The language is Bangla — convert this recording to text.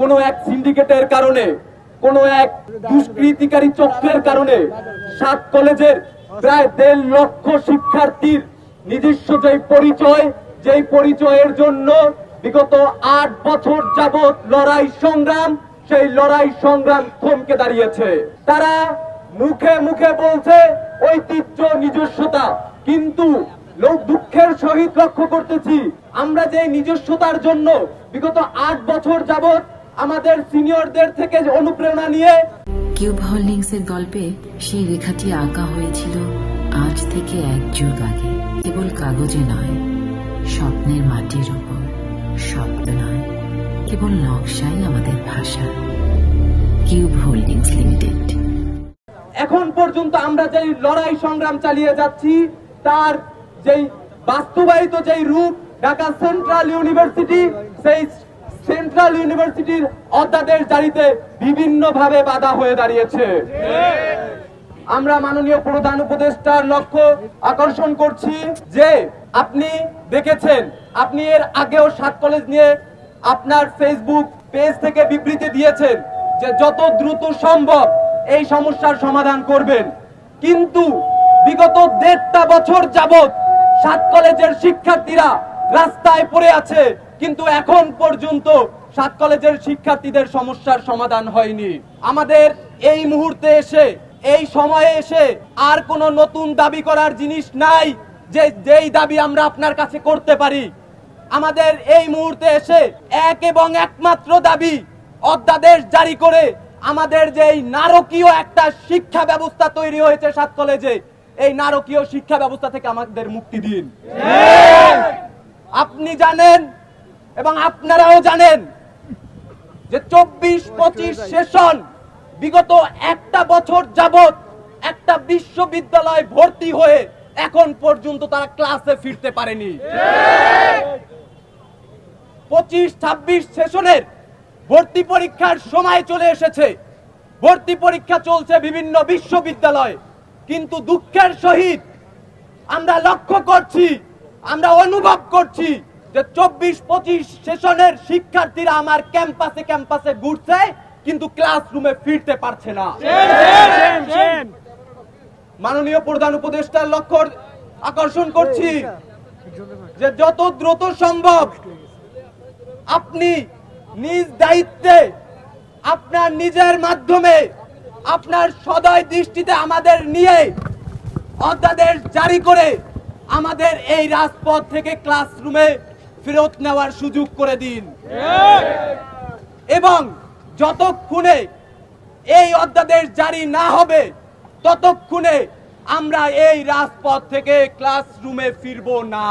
কোনো এক সিন্ডিকেটের কারণে, কোনো এক দুষ্কৃতিকারী চক্রের কারণে 7 কলেজের প্রায় 1.5 লক্ষ শিক্ষার্থীর নিজস্ব যেই পরিচয়ের জন্য বিগত 8 বছর যাবৎ লড়াই সংগ্রাম, সেই লড়াই সংগ্রাম থমকে দাঁড়িয়েছে। তারা মুখে মুখে বলছে ঐতিহ্য নিজস্বতা, কিন্তু লোক দুঃখের সহিত লক্ষ্য করতেছি আমরা যে নিজস্বতার জন্য বিগত 8 বছর যাবৎ আমাদের সিনিয়রদের থেকে অনুপ্রেরণা নিয়ে কিউব হোল্ডিংস এর গল্পে সেই রেখাটি আঁকা হয়েছিল আজ থেকে 1 যুগ আগে। কেবল কাগজে নয়, স্বপ্নের মাটির উপর। শব্দ নয়, কেবল নকশাই আমাদের ভাষা। Cube holdings limited. এখন পর্যন্ত আমরা যে লড়াই সংগ্রাম চালিয়ে যাচ্ছি তার যেই বাস্তবায়িত যেই রূপ, ঢাকা সেন্ট্রাল ইউনিভার্সিটি, সেই সেন্ট্রাল ইউনিভার্সিটির অধ্যাদেশ জারিতে বিভিন্নভাবে বাধা হয়ে দাঁড়িয়েছে। আমরা মাননীয় প্রধান উপদেষ্টার লক্ষ্য আকর্ষণ করছি যে আপনি দেখেছেন, আপনি এর আগেও 7 কলেজ নিয়ে আপনার ফেসবুক পেজ থেকে বিবৃতি দিয়েছেন যে যত দ্রুত সম্ভব এই সমস্যার সমাধান করবেন, কিন্তু বিগত 1.5টা বছর যাবৎ 7 কলেজের শিক্ষার্থীরা রাস্তায় পড়ে আছে, কিন্তু এখন পর্যন্ত 7 কলেজের শিক্ষার্থীদের সমস্যার সমাধান হয়নি। আমাদের এই মুহূর্তে এসে, এই সময়ে এসে আর কোনো নতুন দাবি করার জিনিস নাই যেই দাবি আমরা আপনার কাছে করতে পারি। আমাদের এই মুহূর্তে এসে এক এবং একমাত্র দাবি, অধ্যাদেশ জারি করে আমাদের যে নারকীয় একটা শিক্ষা ব্যবস্থা তৈরি হয়েছে 7 কলেজে, এই নারকীয় শিক্ষা ব্যবস্থা থেকে আমাদের মুক্তি দিন। আপনি জানেন এবং আপনারাও জানেন যে 24-25 সেশন বিগত 1টা বছর যাবৎ একটা বিশ্ববিদ্যালয় ভর্তি হয়ে এখন পর্যন্ত তারা ক্লাসে ফিরতে পারেনি। 25-26 সেশনের ভর্তি পরীক্ষার সময় চলে এসেছে, ভর্তি পরীক্ষা চলছে বিভিন্ন বিশ্ববিদ্যালয়ে, কিন্তু দুঃখের সহিত আমরা লক্ষ্য করছি, আমরা অনুভব করছি যে 24-25 সেশনের শিক্ষার্থীরা আমার ক্যাম্পাসে ঘুরছে, কিন্তু ক্লাসরুমে ফিরতে পারছে না। মাননীয় প্রধান উপদেষ্টার লক্ষ্য আকর্ষণ করছি যে যত দ্রুত সম্ভব আপনি নিজ দায়িত্বে, আপনার নিজের মাধ্যমে, আপনার সদয় দৃষ্টিতে আমাদের নিয়ে অধ্যাদেশ জারি করে আমাদের এই রাজপথ থেকে ক্লাসরুমে ফেরত নেওয়ার সুযোগ করে দিন। এবং যতক্ষণে এই অধ্যাদেশ জারি না হবে ততক্ষণে আমরা এই রাজপথ থেকে ক্লাসরুমে ফিরবো না।